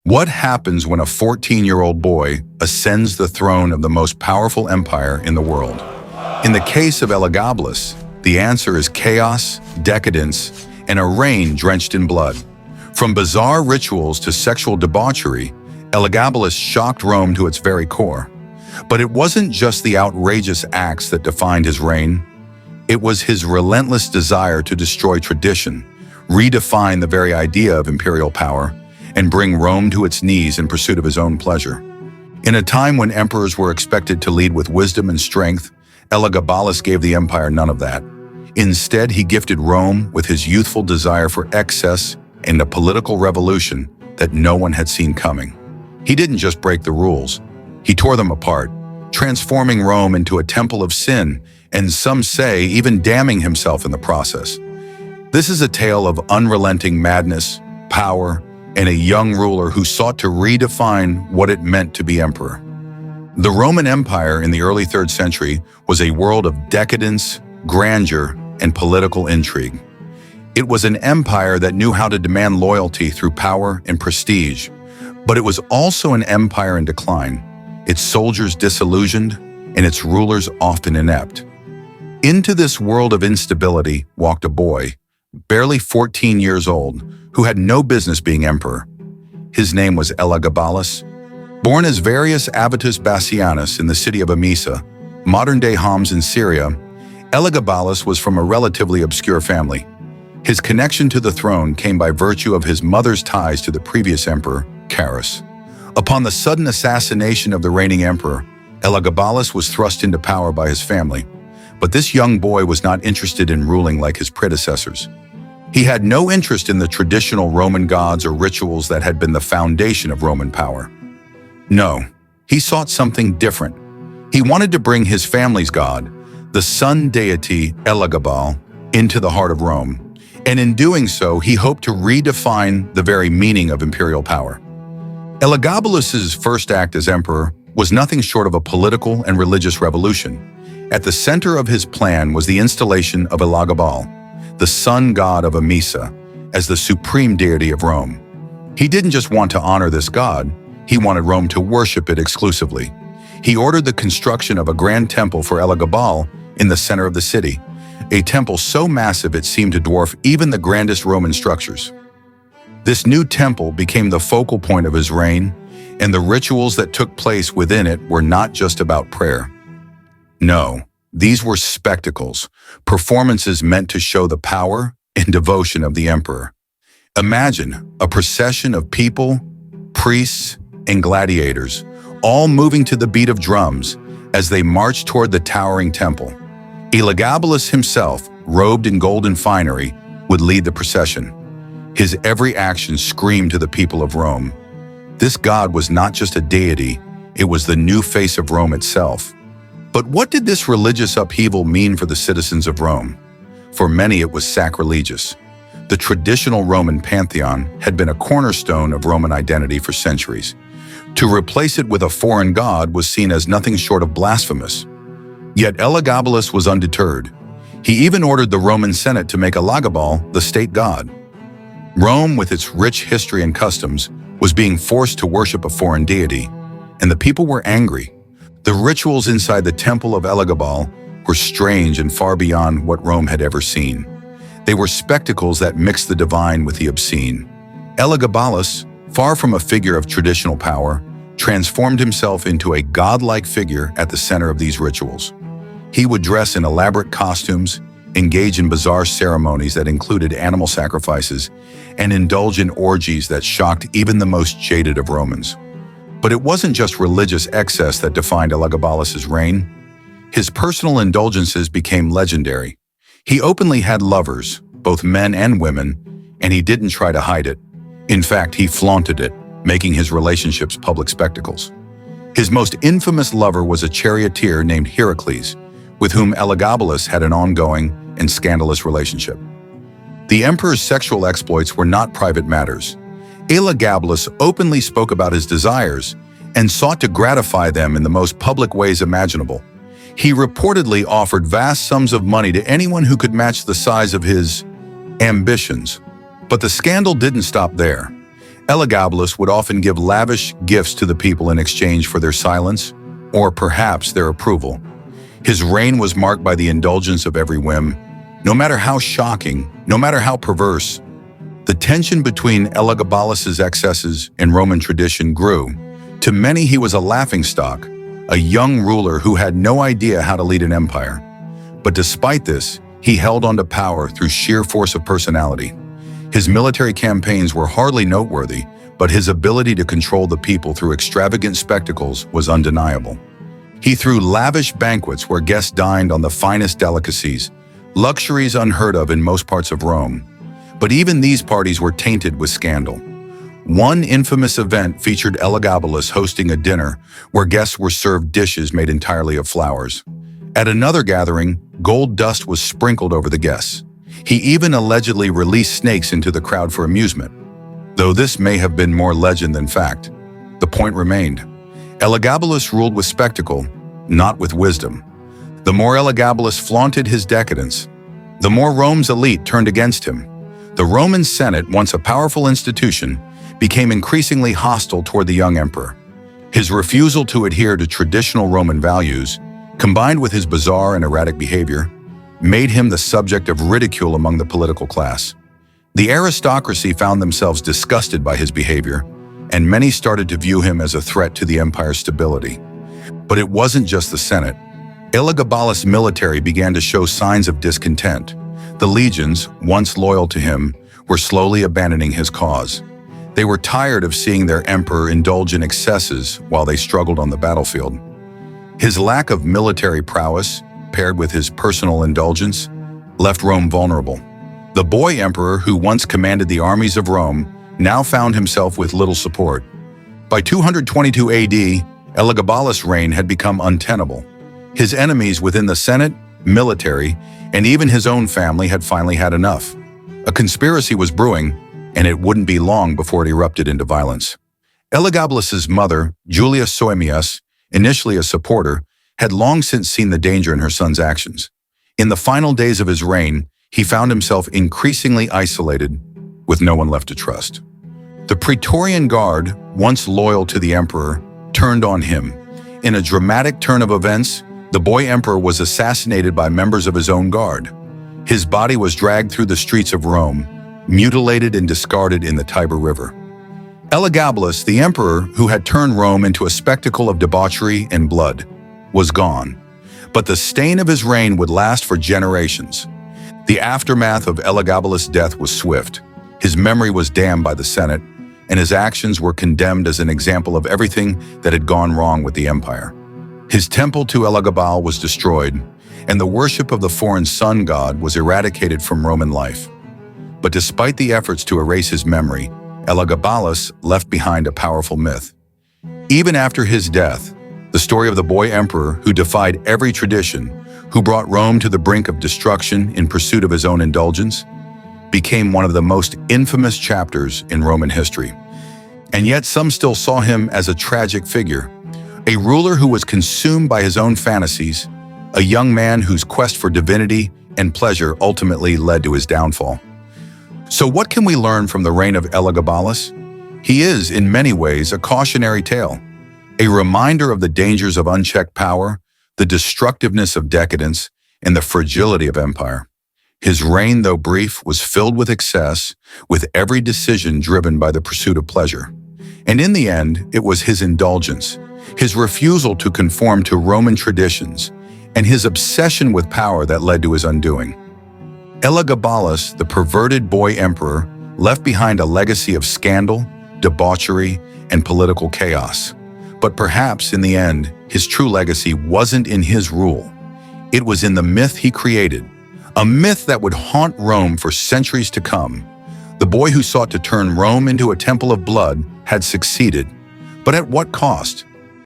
What happens when a 14-year-old boy ascends the throne of the most powerful empire in the world? In the case of Elagabalus, the answer is chaos, decadence, and a reign drenched in blood. From bizarre rituals to sexual debauchery, Elagabalus shocked Rome to its very core. But it wasn't just the outrageous acts that defined his reign. It was his relentless desire to destroy tradition, redefine the very idea of imperial power, and bring Rome to its knees in pursuit of his own pleasure. In a time when emperors were expected to lead with wisdom and strength, Elagabalus gave the empire none of that. Instead, he gifted Rome with his youthful desire for excess and a political revolution that no one had seen coming. He didn't just break the rules, he tore them apart, transforming Rome into a temple of sin, and some say even damning himself in the process. This is a tale of unrelenting madness, power, and a young ruler who sought to redefine what it meant to be emperor. The Roman Empire in the early 3rd century was a world of decadence, grandeur, and political intrigue. It was an empire that knew how to demand loyalty through power and prestige, but it was also an empire in decline, its soldiers disillusioned and its rulers often inept. Into this world of instability walked a boy, barely 14 years old, who had no business being emperor. His name was Elagabalus. Born as Varius Avitus Bassianus in the city of Emesa, modern-day Homs in Syria, Elagabalus was from a relatively obscure family. His connection to the throne came by virtue of his mother's ties to the previous emperor, Carus. Upon the sudden assassination of the reigning emperor, Elagabalus was thrust into power by his family. But this young boy was not interested in ruling like his predecessors. He had no interest in the traditional Roman gods or rituals that had been the foundation of Roman power. No, he sought something different. He wanted to bring his family's god, the sun deity Elagabal, into the heart of Rome, and in doing so, he hoped to redefine the very meaning of imperial power. Elagabalus's first act as emperor was nothing short of a political and religious revolution. At the center of his plan was the installation of Elagabal, the sun god of Emesa, as the supreme deity of Rome. He didn't just want to honor this god, he wanted Rome to worship it exclusively. He ordered the construction of a grand temple for Elagabal in the center of the city, a temple so massive it seemed to dwarf even the grandest Roman structures. This new temple became the focal point of his reign, and the rituals that took place within it were not just about prayer. No, these were spectacles, performances meant to show the power and devotion of the emperor. Imagine a procession of people, priests, and gladiators, all moving to the beat of drums as they marched toward the towering temple. Elagabalus himself, robed in golden finery, would lead the procession. His every action screamed to the people of Rome. This god was not just a deity, it was the new face of Rome itself. But what did this religious upheaval mean for the citizens of Rome? For many, it was sacrilegious. The traditional Roman pantheon had been a cornerstone of Roman identity for centuries. To replace it with a foreign god was seen as nothing short of blasphemous. Yet Elagabalus was undeterred. He even ordered the Roman Senate to make Elagabal the state god. Rome, with its rich history and customs, was being forced to worship a foreign deity, and the people were angry. The rituals inside the temple of Elagabal were strange and far beyond what Rome had ever seen. They were spectacles that mixed the divine with the obscene. Elagabalus, far from a figure of traditional power, transformed himself into a godlike figure at the center of these rituals. He would dress in elaborate costumes, engage in bizarre ceremonies that included animal sacrifices, and indulge in orgies that shocked even the most jaded of Romans. But it wasn't just religious excess that defined Elagabalus's reign. His personal indulgences became legendary. He openly had lovers, both men and women, and he didn't try to hide it. In fact, he flaunted it, making his relationships public spectacles. His most infamous lover was a charioteer named Heracles, with whom Elagabalus had an ongoing and scandalous relationship. The emperor's sexual exploits were not private matters. Elagabalus openly spoke about his desires and sought to gratify them in the most public ways imaginable. He reportedly offered vast sums of money to anyone who could match the size of his ambitions. But the scandal didn't stop there. Elagabalus would often give lavish gifts to the people in exchange for their silence, or perhaps their approval. His reign was marked by the indulgence of every whim, no matter how shocking, no matter how perverse. The tension between Elagabalus's excesses and Roman tradition grew. To many, he was a laughingstock, a young ruler who had no idea how to lead an empire. But despite this, he held on to power through sheer force of personality. His military campaigns were hardly noteworthy, but his ability to control the people through extravagant spectacles was undeniable. He threw lavish banquets where guests dined on the finest delicacies, luxuries unheard of in most parts of Rome. But even these parties were tainted with scandal. One infamous event featured Elagabalus hosting a dinner where guests were served dishes made entirely of flowers. At another gathering, gold dust was sprinkled over the guests. He even allegedly released snakes into the crowd for amusement. Though this may have been more legend than fact, the point remained. Elagabalus ruled with spectacle, not with wisdom. The more Elagabalus flaunted his decadence, the more Rome's elite turned against him. The Roman Senate, once a powerful institution, became increasingly hostile toward the young emperor. His refusal to adhere to traditional Roman values, combined with his bizarre and erratic behavior, made him the subject of ridicule among the political class. The aristocracy found themselves disgusted by his behavior, and many started to view him as a threat to the empire's stability. But it wasn't just the Senate. Elagabalus' military began to show signs of discontent. The legions, once loyal to him, were slowly abandoning his cause. They were tired of seeing their emperor indulge in excesses while they struggled on the battlefield. His lack of military prowess, paired with his personal indulgence, left Rome vulnerable. The boy emperor who once commanded the armies of Rome now found himself with little support. By 222 AD, Elagabalus' reign had become untenable. His enemies within the Senate, military, and even his own family had finally had enough. A conspiracy was brewing, and it wouldn't be long before it erupted into violence. Elagabalus's mother, Julia Soemias, initially a supporter, had long since seen the danger in her son's actions. In the final days of his reign, he found himself increasingly isolated, with no one left to trust. The Praetorian Guard, once loyal to the emperor, turned on him. In a dramatic turn of events, the boy emperor was assassinated by members of his own guard. His body was dragged through the streets of Rome, mutilated and discarded in the Tiber River. Elagabalus, the emperor who had turned Rome into a spectacle of debauchery and blood, was gone. But the stain of his reign would last for generations. The aftermath of Elagabalus' death was swift. His memory was damned by the Senate, and his actions were condemned as an example of everything that had gone wrong with the empire. His temple to Elagabal was destroyed, and the worship of the foreign sun god was eradicated from Roman life. But despite the efforts to erase his memory, Elagabalus left behind a powerful myth. Even after his death, the story of the boy emperor who defied every tradition, who brought Rome to the brink of destruction in pursuit of his own indulgence, became one of the most infamous chapters in Roman history. And yet some still saw him as a tragic figure, a ruler who was consumed by his own fantasies, a young man whose quest for divinity and pleasure ultimately led to his downfall. So what can we learn from the reign of Elagabalus? He is, in many ways, a cautionary tale, a reminder of the dangers of unchecked power, the destructiveness of decadence, and the fragility of empire. His reign, though brief, was filled with excess, with every decision driven by the pursuit of pleasure. And in the end, it was his indulgence, his refusal to conform to Roman traditions, and his obsession with power that led to his undoing. Elagabalus, the perverted boy emperor, left behind a legacy of scandal, debauchery, and political chaos. But perhaps, in the end, his true legacy wasn't in his rule. It was in the myth he created, a myth that would haunt Rome for centuries to come. The boy who sought to turn Rome into a temple of blood had succeeded, but at what cost?